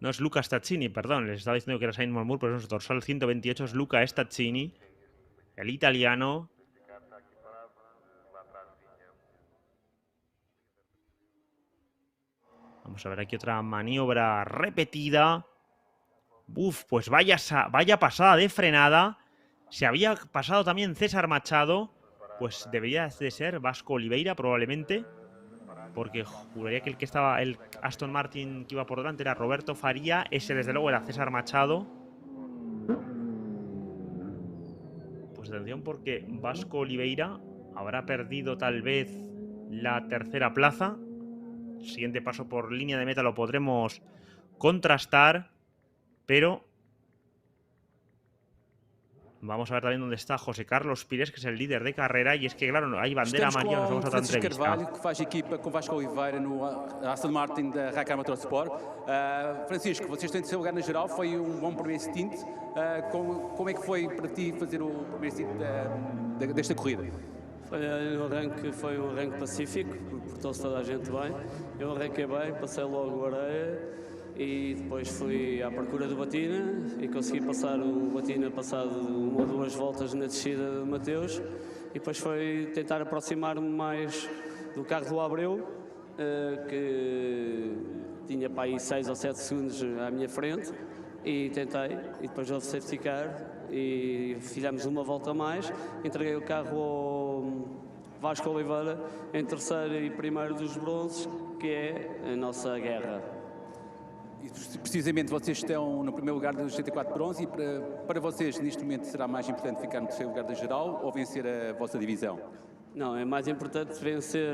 No es Luca Staccini, perdón. Les estaba diciendo que era Simon Moore, pero es dorsal 128, es Luca Staccini, el italiano. Vamos a ver aquí otra maniobra repetida. Uf, pues vaya pasada de frenada. Se había pasado también César Machado. Pues debería de ser Vasco Oliveira probablemente, porque juraría que el que estaba, el Aston Martin que iba por delante era Roberto Faría. Ese desde luego era César Machado. Pues atención, porque Vasco Oliveira habrá perdido tal vez la tercera plaza. El siguiente paso por línea de meta lo podremos contrastar, pero vamos a ver también dónde está José Carlos Pires, que es el líder de carrera. Y es que, claro, hay bandera Estamos amarilla. Nos com vamos a otra Francisco entrevista. Carvalho, que faz equipa com Vasco Oliveira no Aston Martin da Racar Motorsport. Francisco, vocês têm seu lugar na geral, foi bom primeiro stint. Como é que foi para ti fazer o primeiro stint desta corrida? Foi um arranque pacífico, portou-se toda a gente bem. Eu arranquei bem, passei logo a areia e depois fui à procura do Batina e consegui passar o Batina passado uma ou duas voltas na descida de Mateus, e depois foi tentar aproximar-me mais do carro do Abreu, que tinha para aí 6 ou 7 segundos à minha frente, e tentei, e depois houve safety car e fizemos uma volta a mais. Entreguei o carro ao Vasco Oliveira em terceiro e primeiro dos bronzes, que é a nossa guerra. E precisamente vocês estão no primeiro lugar dos 84 bronze, e para vocês neste momento será mais importante ficar no terceiro lugar da geral ou vencer a vossa divisão? Não, é mais importante vencer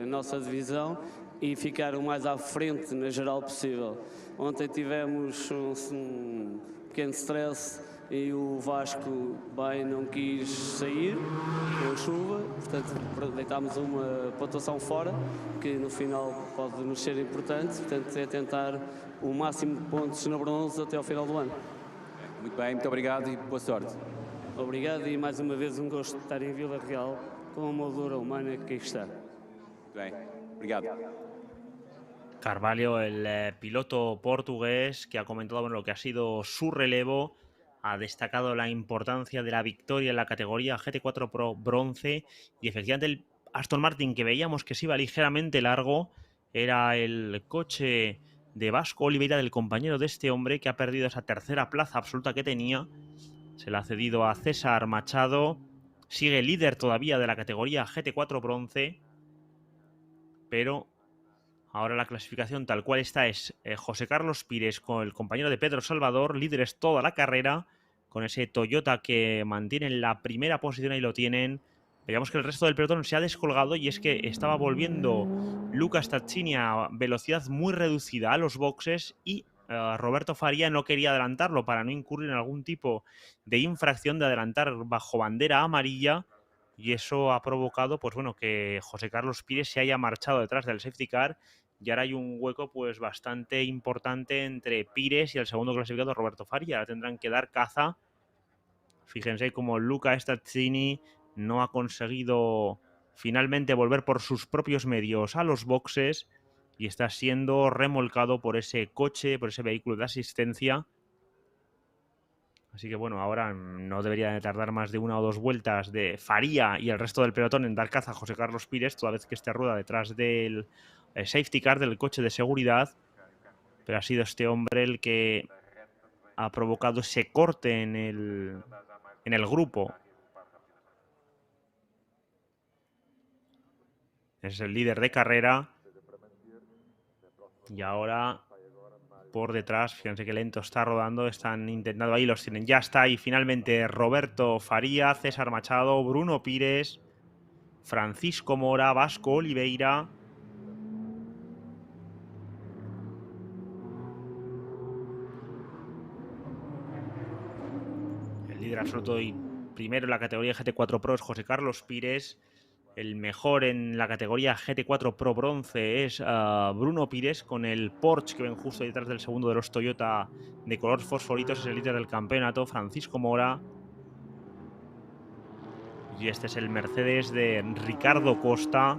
a nossa divisão e ficar o mais à frente na geral possível. Ontem tivemos um pequeno stress e o Vasco bem não quis sair com a chuva, portanto deitámos uma pontuação fora, que no final pode nos ser importante. Portanto, é tentar o máximo de pontos na bronze até ao final do ano. Muito bem, muito obrigado e boa sorte. Obrigado, e mais uma vez um gosto de estar em Vila Real com a moldura humana que aqui está. Muito bem, obrigado. Carvalho, el piloto portugués, que ha comentado bueno, lo que ha sido su relevo, ha destacado la importancia de la victoria en la categoría GT4 Pro bronce, y efectivamente el Aston Martin, que veíamos que se iba ligeramente largo, era el coche de Vasco Oliveira, del compañero de este hombre, que ha perdido esa tercera plaza absoluta que tenía. Se la ha cedido a César Machado. Sigue líder todavía de la categoría GT4 bronce, pero ahora la clasificación tal cual está es José Carlos Pires con el compañero de Pedro Salvador, líderes toda la carrera, con ese Toyota que mantiene la primera posición, ahí lo tienen. Veamos que el resto del pelotón se ha descolgado, y es que estaba volviendo Luca Staccini a velocidad muy reducida a los boxes, y Roberto Faría no quería adelantarlo para no incurrir en algún tipo de infracción de adelantar bajo bandera amarilla, y eso ha provocado pues bueno, que José Carlos Pires se haya marchado detrás del safety car, y ahora hay un hueco pues bastante importante entre Pires y el segundo clasificado Roberto Faría. Ahora tendrán que dar caza. Fíjense cómo Luca Staccini no ha conseguido finalmente volver por sus propios medios a los boxes y está siendo remolcado por ese coche, por ese vehículo de asistencia. Así que bueno, ahora no debería de tardar más de una o dos vueltas de Faría y el resto del pelotón en dar caza a José Carlos Pires, toda vez que esté rueda detrás del safety car, del coche de seguridad. Pero ha sido este hombre el que ha provocado ese corte en el grupo. Es el líder de carrera. Y ahora por detrás, fíjense que lento está rodando, están intentando, ahí los tienen, ya está ahí finalmente Roberto Faría, César Machado, Bruno Pires, Francisco Mora, Vasco Oliveira. El líder absoluto y primero en la categoría GT4 Pro es José Carlos Pires. El mejor en la categoría GT4 Pro Bronce es Bruno Pires, con el Porsche que ven justo detrás del segundo de los Toyota de color fosforitos. Es el líder del campeonato, Francisco Mora. Y este es el Mercedes de Ricardo Costa,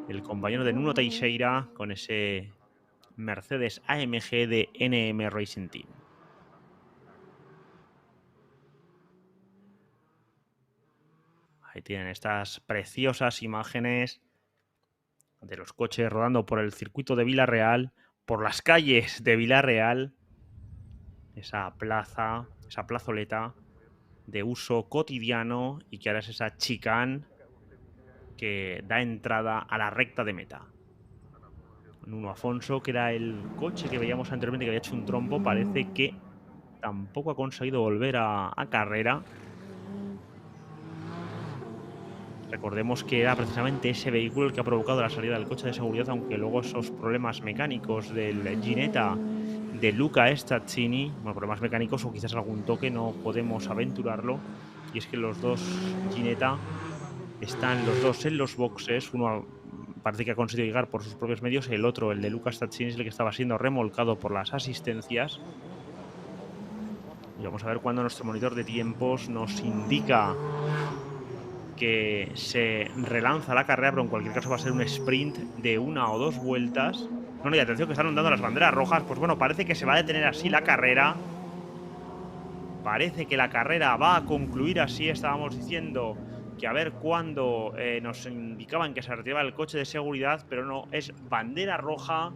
el compañero de Nuno Teixeira, con ese Mercedes AMG de NM Racing Team. Ahí tienen estas preciosas imágenes de los coches rodando por el circuito de Villarreal, por las calles de Villarreal. Esa plaza, esa plazoleta de uso cotidiano y que ahora es esa chicane que da entrada a la recta de meta. Nuno Afonso, que era el coche que veíamos anteriormente que había hecho un trompo, parece que tampoco ha conseguido volver a carrera. Recordemos que era precisamente ese vehículo el que ha provocado la salida del coche de seguridad, aunque luego esos problemas mecánicos del Ginetta de Luca Stazzini, bueno, problemas mecánicos o quizás algún toque, no podemos aventurarlo. Y es que los dos Ginetta están los dos en los boxes. Uno parece que ha conseguido llegar por sus propios medios, el otro, el de Luca Stazzini, es el que estaba siendo remolcado por las asistencias. Y vamos a ver cuando nuestro monitor de tiempos nos indica que se relanza la carrera, pero en cualquier caso va a ser un sprint de 1 o 2 vueltas. Bueno, y atención que están ondando las banderas rojas. Pues bueno, parece que se va a detener así la carrera. Parece que la carrera va a concluir así. Estábamos diciendo que a ver cuándo nos indicaban que se retiraba el coche de seguridad, pero no, es bandera roja.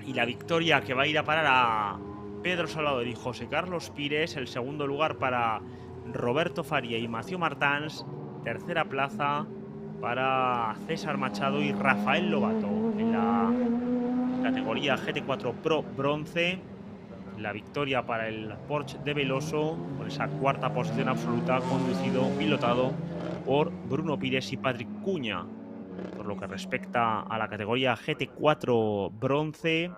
Y la victoria que va a ir a parar a Pedro Salvador y José Carlos Pires. El segundo lugar para Roberto Faría y Mathieu Martins. Tercera plaza para César Machado y Rafael Lobato en la categoría GT4 Pro Bronce. La victoria para el Porsche de Veloso, con esa cuarta posición absoluta, pilotado por Bruno Pires y Patrick Cuña. Por lo que respecta a la categoría GT4 Bronce,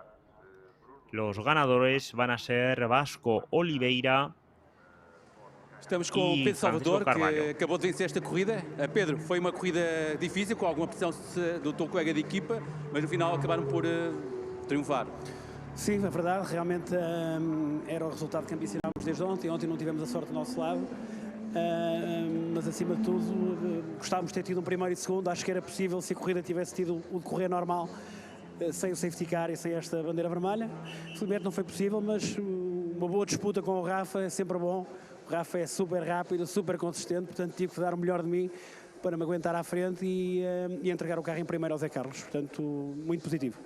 los ganadores van a ser Vasco Oliveira. Estamos com o Pedro Salvador, que acabou de vencer esta corrida. Pedro, foi uma corrida difícil, com alguma pressão do teu colega de equipa, mas no final acabaram por triunfar. Sim, é verdade, realmente era o resultado que ambicionámos desde ontem. Ontem não tivemos a sorte do nosso lado, mas acima de tudo gostávamos de ter tido um primeiro e segundo. Acho que era possível se a corrida tivesse tido o decorrer normal, sem o safety car e sem esta bandeira vermelha. Felizmente não foi possível, mas uma boa disputa com o Rafa é sempre bom. O Rafa é super rápido, super consistente, portanto tive que dar o melhor de mim para me aguentar à frente e entregar o carro em primeiro ao Zé Carlos. Portanto, muito positivo.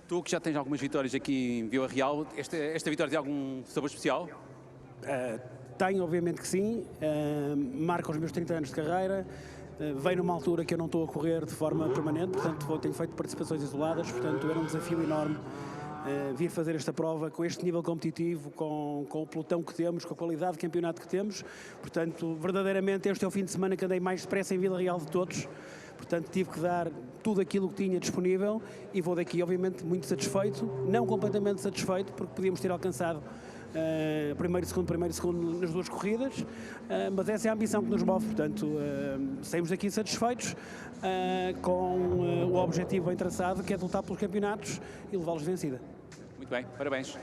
Tu que já tens algumas vitórias aqui em Vila Real, esta vitória tem algum sabor especial? Tenho, obviamente que sim. Marca os meus 30 anos de carreira. Vem numa altura que eu não estou a correr de forma permanente, portanto tenho feito participações isoladas, portanto era um desafio enorme vir fazer esta prova com este nível competitivo, com o pelotão que temos, com a qualidade de campeonato que temos. Portanto, verdadeiramente este é o fim de semana que andei mais depressa em Vila Real de todos. Portanto, tive que dar tudo aquilo que tinha disponível e vou daqui, obviamente, muito satisfeito. Não completamente satisfeito, porque podíamos ter alcançado primeiro e segundo nas duas corridas, mas essa é a ambição que nos move. Portanto, saímos daqui satisfeitos com o objetivo bem traçado, que é de lutar pelos campeonatos e levá-los de vencida. Muito bem, parabéns.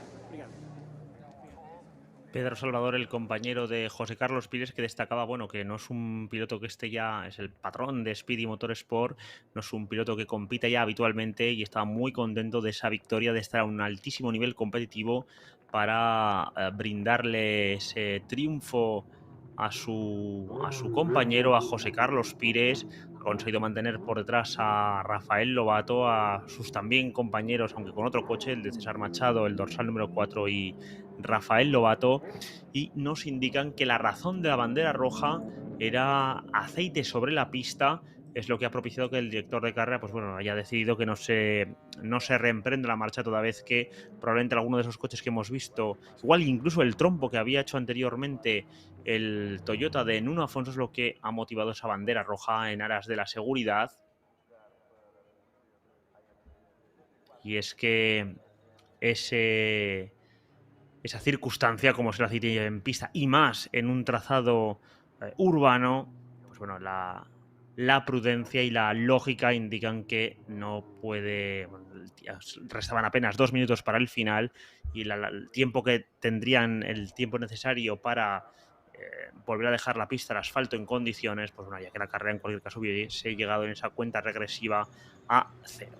Pedro Salvador, el compañero de José Carlos Pires, que destacaba, bueno, que no es un piloto que ya es el patrón de Speedy Motorsport, no es un piloto que compita ya habitualmente y está muy contento de esa victoria, de estar a un altísimo nivel competitivo para brindarle ese triunfo a su compañero, a José Carlos Pires. conseguido mantener por detrás a Rafael Lobato, a sus también compañeros, aunque con otro coche, el de César Machado, el dorsal número 4 y Rafael Lobato, y nos indican que la razón de la bandera roja era aceite sobre la pista. Es lo que ha propiciado que el director de carrera, pues bueno, haya decidido que no se reemprenda la marcha, toda vez que probablemente alguno de esos coches que hemos visto, igual incluso el trompo que había hecho anteriormente el Toyota de Nuno Afonso, es lo que ha motivado esa bandera roja en aras de la seguridad. Y es que esa circunstancia, como se la cite en pista, y más en un trazado urbano, pues bueno, la prudencia y la lógica indican que no puede. Bueno, restaban apenas 2 minutos para el final y el tiempo que tendrían, el tiempo necesario para volver a dejar la pista, el asfalto en condiciones, pues bueno, ya que la carrera en cualquier caso hubiese llegado en esa cuenta regresiva a 0.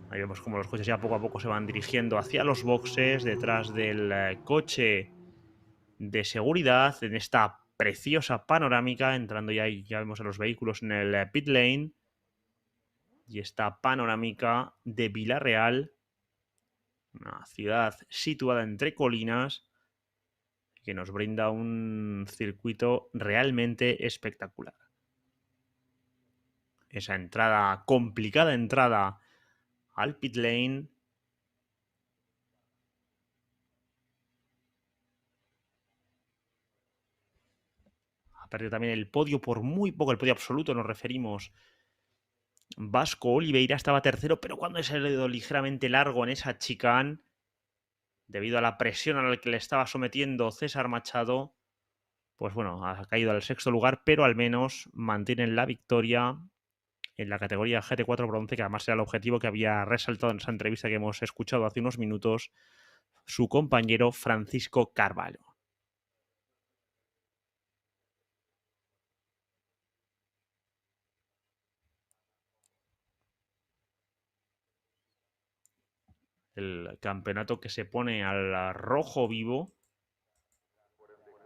Ahí vemos como los coches ya poco a poco se van dirigiendo hacia los boxes, detrás del coche de seguridad, en esta preciosa panorámica, entrando ya vemos a los vehículos en el pit lane, y esta panorámica de Vila-real, una ciudad situada entre colinas, que nos brinda un circuito realmente espectacular. Esa entrada, complicada entrada al pit lane, ha perdido también el podio por muy poco, el podio absoluto nos referimos. Vasco Oliveira estaba tercero, pero cuando se le dio ligeramente largo en esa chicane, debido a la presión a la que le estaba sometiendo César Machado, pues bueno, ha caído al 6º lugar, pero al menos mantienen la victoria en la categoría GT4 bronce, que además era el objetivo que había resaltado en esa entrevista que hemos escuchado hace unos minutos su compañero Francisco Carvalho. El campeonato que se pone al rojo vivo,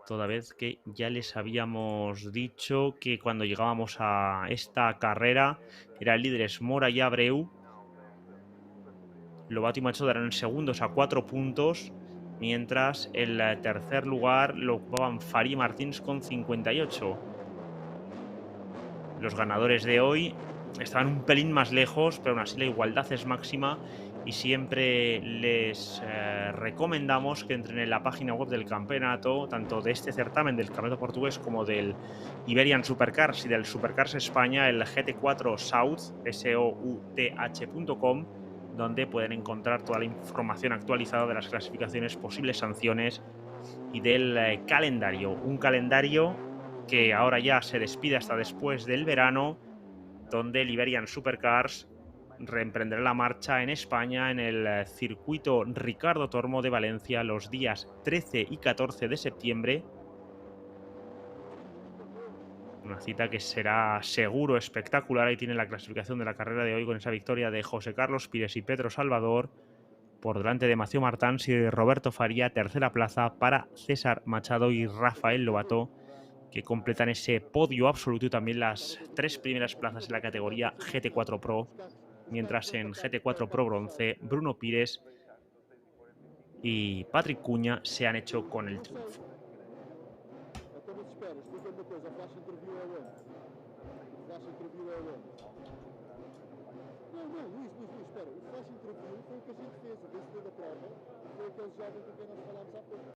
toda vez que ya les habíamos dicho que cuando llegábamos a esta carrera eran líderes Mora y Abreu. Lobato y Machado eran segundos a 4 puntos, mientras el tercer lugar lo ocupaban Farí y Martins con 58. Los ganadores de hoy estaban un pelín más lejos, pero aún así la igualdad es máxima y siempre les recomendamos que entren en la página web del campeonato, tanto de este certamen del campeonato portugués como del Iberian Supercars y del Supercars España, el GT4 South, south.com, donde pueden encontrar toda la información actualizada de las clasificaciones, posibles sanciones y del calendario. Un calendario que ahora ya se despide hasta después del verano, donde el Iberian Supercars reemprenderá la marcha en España en el circuito Ricardo Tormo de Valencia los días 13 y 14 de septiembre. Una cita que será seguro espectacular. Ahí tiene la clasificación de la carrera de hoy, con esa victoria de José Carlos Pires y Pedro Salvador por delante de Mathieu Martins y de Roberto Faría. Tercera plaza para César Machado y Rafael Lobato, que completan ese podio absoluto, y también las 3 primeras plazas en la categoría GT4 Pro, mientras en GT4 Pro bronce Bruno Pires y Patrick Cuña se han hecho con el triunfo.